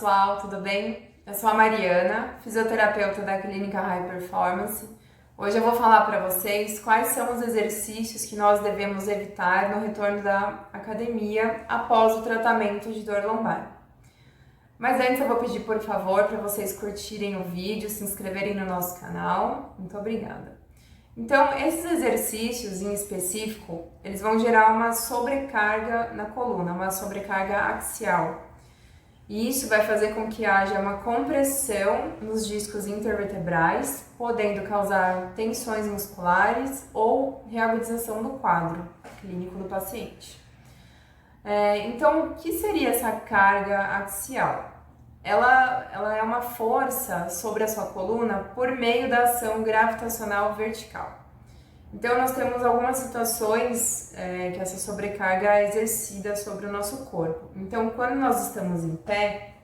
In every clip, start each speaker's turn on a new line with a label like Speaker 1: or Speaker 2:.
Speaker 1: pessoal, tudo bem? Eu sou a Mariana, fisioterapeuta da Clínica High Performance. Hoje eu vou falar para vocês quais são os exercícios que nós devemos evitar no retorno da academia após o tratamento de dor lombar. Mas antes eu vou pedir, por favor, para vocês curtirem o vídeo, se inscreverem no nosso canal. Muito obrigada. Então, esses exercícios em específico, eles vão gerar uma sobrecarga na coluna, uma sobrecarga axial. E isso vai fazer com que haja uma compressão nos discos intervertebrais, podendo causar tensões musculares ou reagudização do quadro clínico do paciente. Então, o que seria essa carga axial? Ela é uma força sobre a sua coluna por meio da ação gravitacional vertical. Então, nós temos algumas situações que essa sobrecarga é exercida sobre o nosso corpo. Então, quando nós estamos em pé,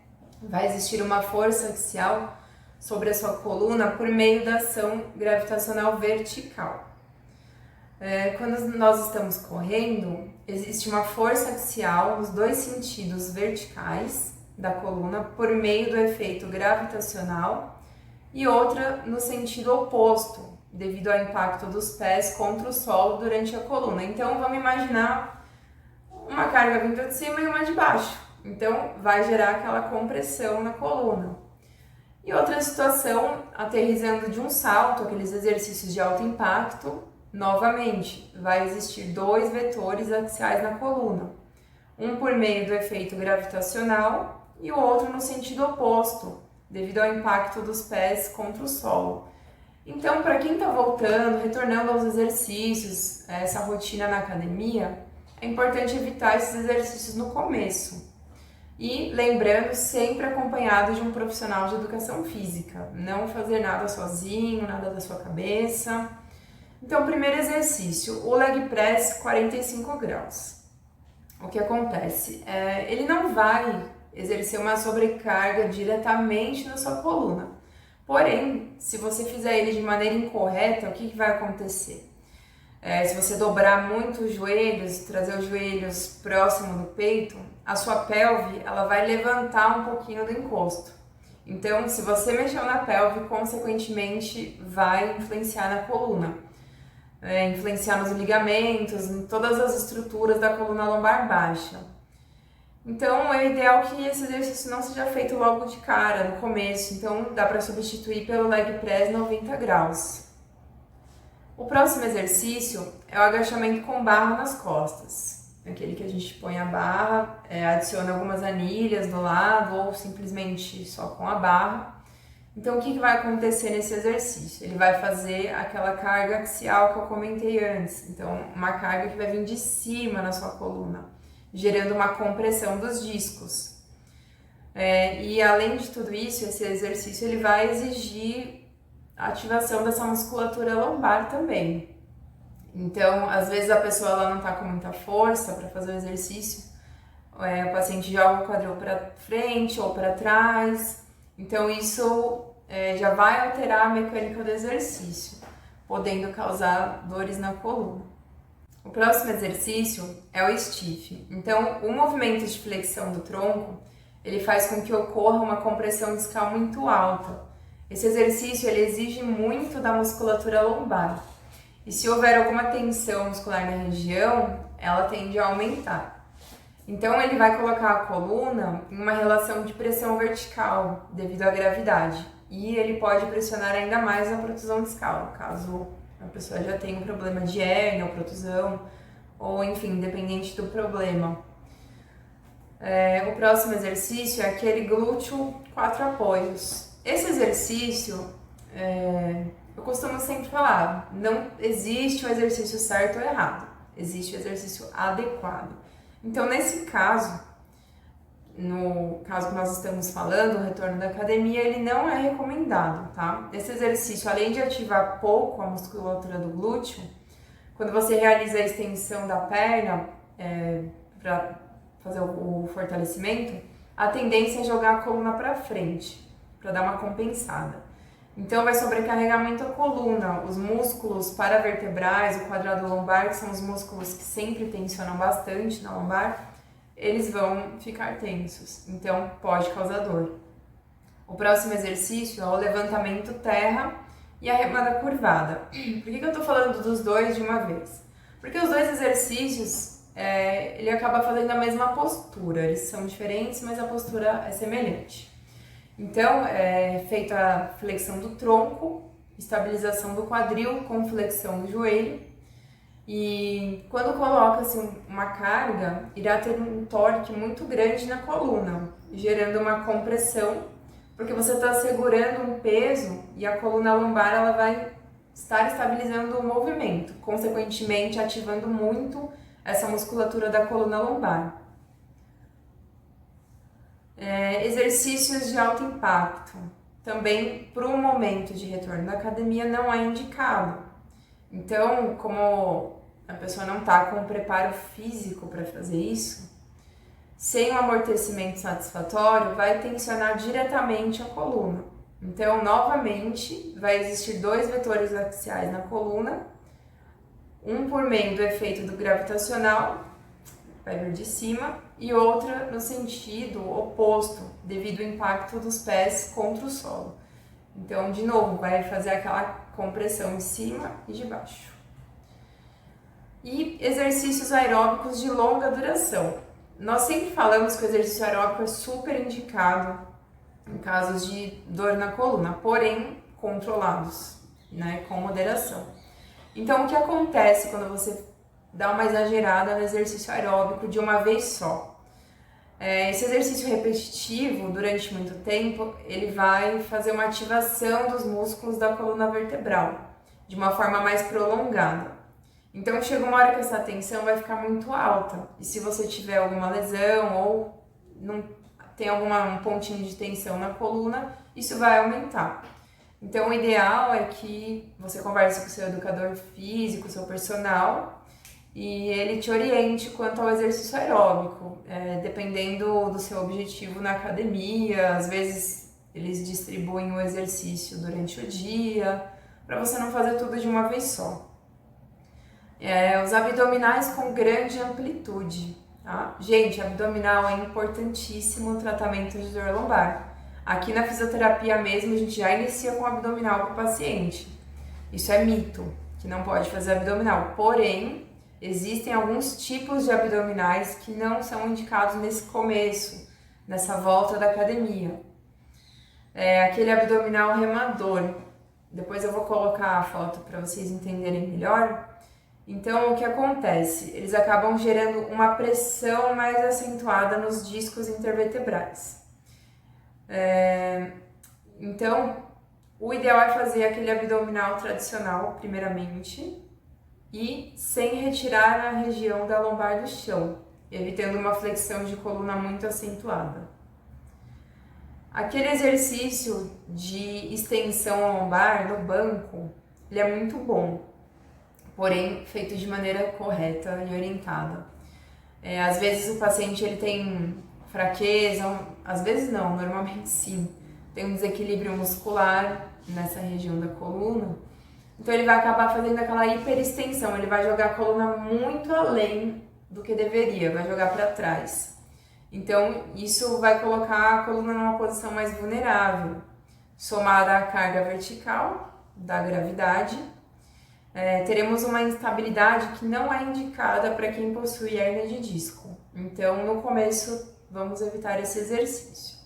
Speaker 1: vai existir uma força axial sobre a sua coluna por meio da ação gravitacional vertical. Quando nós estamos correndo, existe uma força axial nos dois sentidos verticais da coluna por meio do efeito gravitacional e outra no sentido oposto, devido ao impacto dos pés contra o solo durante a coluna. Então, vamos imaginar uma carga vindo de cima e uma de baixo. Então, vai gerar aquela compressão na coluna. E outra situação, aterrissando de um salto, aqueles exercícios de alto impacto, novamente, vai existir dois vetores axiais na coluna. Um por meio do efeito gravitacional e o outro no sentido oposto, devido ao impacto dos pés contra o solo. Então, para quem está voltando, retornando aos exercícios, essa rotina na academia, é importante evitar esses exercícios no começo. E lembrando, sempre acompanhado de um profissional de educação física. Não fazer nada sozinho, nada da sua cabeça. Então, primeiro exercício, o leg press 45 graus. O que acontece? Ele não vai exercer uma sobrecarga diretamente na sua coluna. Porém, se você fizer ele de maneira incorreta, o que vai acontecer? Se você dobrar muito os joelhos, trazer os joelhos próximo do peito, a sua pelve ela vai levantar um pouquinho do encosto. Então, se você mexeu na pelve, consequentemente vai influenciar na coluna. Influenciar nos ligamentos, em todas as estruturas da coluna lombar baixa. Então, é ideal que esse exercício não seja feito logo de cara, no começo. Então, dá para substituir pelo leg press 90 graus. O próximo exercício é o agachamento com barra nas costas. Aquele que a gente põe a barra, adiciona algumas anilhas do lado ou simplesmente só com a barra. Então, o que vai acontecer nesse exercício? Ele vai fazer aquela carga axial que eu comentei antes. Então, uma carga que vai vir de cima na sua coluna, gerando uma compressão dos discos. E além de tudo isso, esse exercício ele vai exigir a ativação dessa musculatura lombar também. Então, às vezes a pessoa ela não está com muita força para fazer o exercício, o paciente joga o quadril para frente ou para trás. Então, isso já vai alterar a mecânica do exercício, podendo causar dores na coluna. O próximo exercício é o stiff. Então, o movimento de flexão do tronco, ele faz com que ocorra uma compressão discal muito alta. Esse exercício, ele exige muito da musculatura lombar. E se houver alguma tensão muscular na região, ela tende a aumentar. Então, ele vai colocar a coluna em uma relação de pressão vertical, devido à gravidade. E ele pode pressionar ainda mais a protusão discal, caso a pessoa já tem um problema de hérnia ou protusão, ou enfim, independente do problema. O próximo exercício é aquele glúteo 4 apoios. Esse exercício, eu costumo sempre falar, não existe o exercício certo ou errado, existe o exercício adequado. Então, nesse caso, no caso que nós estamos falando, o retorno da academia, ele não é recomendado, tá? Esse exercício, além de ativar pouco a musculatura do glúteo, quando você realiza a extensão da perna para fazer o fortalecimento, a tendência é jogar a coluna para frente, para dar uma compensada. Então, vai sobrecarregar muito a coluna, os músculos paravertebrais, o quadrado lombar, que são os músculos que sempre tensionam bastante na lombar, eles vão ficar tensos, então pode causar dor. O próximo exercício é o levantamento terra e a remada curvada. Por que eu tô falando dos dois de uma vez? Porque os dois exercícios, ele acaba fazendo a mesma postura, eles são diferentes, mas a postura é semelhante. Então, é feita a flexão do tronco, estabilização do quadril com flexão do joelho. E quando coloca-se uma carga, irá ter um torque muito grande na coluna, gerando uma compressão, porque você está segurando um peso e a coluna lombar ela vai estar estabilizando o movimento, consequentemente ativando muito essa musculatura da coluna lombar. Exercícios de alto impacto. Também para o momento de retorno da academia não é indicado. Então, como a pessoa não está com o preparo físico para fazer isso, sem um amortecimento satisfatório, vai tensionar diretamente a coluna. Então, novamente, vai existir 2 vetores axiais na coluna, um por meio do efeito do gravitacional, vai vir de cima, e outra no sentido oposto, devido ao impacto dos pés contra o solo. Então, de novo, vai fazer aquela compressão de cima e de baixo. E exercícios aeróbicos de longa duração. Nós sempre falamos que o exercício aeróbico é super indicado em casos de dor na coluna, porém controlados, né, com moderação. Então, o que acontece quando você dá uma exagerada no exercício aeróbico de uma vez só? Esse exercício repetitivo, durante muito tempo, ele vai fazer uma ativação dos músculos da coluna vertebral, de uma forma mais prolongada. Então, chega uma hora que essa tensão vai ficar muito alta. E se você tiver alguma lesão ou não tem um pontinho de tensão na coluna, isso vai aumentar. Então, o ideal é que você converse com o seu educador físico, seu personal, e ele te oriente quanto ao exercício aeróbico, dependendo do seu objetivo na academia. Às vezes, eles distribuem o exercício durante o dia, para você não fazer tudo de uma vez só. Os abdominais com grande amplitude. Tá? Gente, abdominal é importantíssimo no tratamento de dor lombar. Aqui na fisioterapia mesmo, a gente já inicia com abdominal para o paciente. Isso é mito, que não pode fazer abdominal. Porém, existem alguns tipos de abdominais que não são indicados nesse começo, nessa volta da academia. Aquele abdominal remador. Depois eu vou colocar a foto para vocês entenderem melhor. Então, o que acontece? Eles acabam gerando uma pressão mais acentuada nos discos intervertebrais. Então, o ideal é fazer aquele abdominal tradicional, primeiramente, e sem retirar a região da lombar do chão, evitando uma flexão de coluna muito acentuada. Aquele exercício de extensão lombar no banco, ele é muito bom, porém feito de maneira correta e orientada. Às vezes o paciente ele tem fraqueza, às vezes não, normalmente sim, tem um desequilíbrio muscular nessa região da coluna, então ele vai acabar fazendo aquela hiperextensão, ele vai jogar a coluna muito além do que deveria, vai jogar para trás. Então isso vai colocar a coluna numa posição mais vulnerável, somada à carga vertical da gravidade. Teremos uma instabilidade que não é indicada para quem possui hérnia de disco. Então, no começo, vamos evitar esse exercício.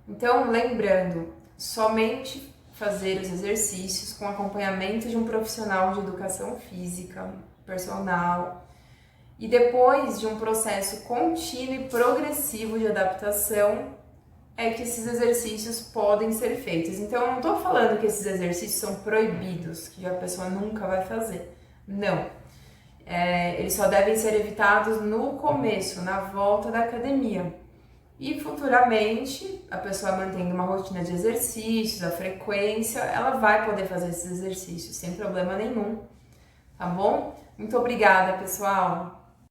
Speaker 1: Então, lembrando, somente fazer os exercícios com acompanhamento de um profissional de educação física, personal, e depois de um processo contínuo e progressivo de adaptação, é que esses exercícios podem ser feitos. Então, eu não estou falando que esses exercícios são proibidos, que a pessoa nunca vai fazer. Não. Eles só devem ser evitados no começo, na volta da academia. E futuramente, a pessoa mantendo uma rotina de exercícios, a frequência, ela vai poder fazer esses exercícios sem problema nenhum. Tá bom? Muito obrigada, pessoal!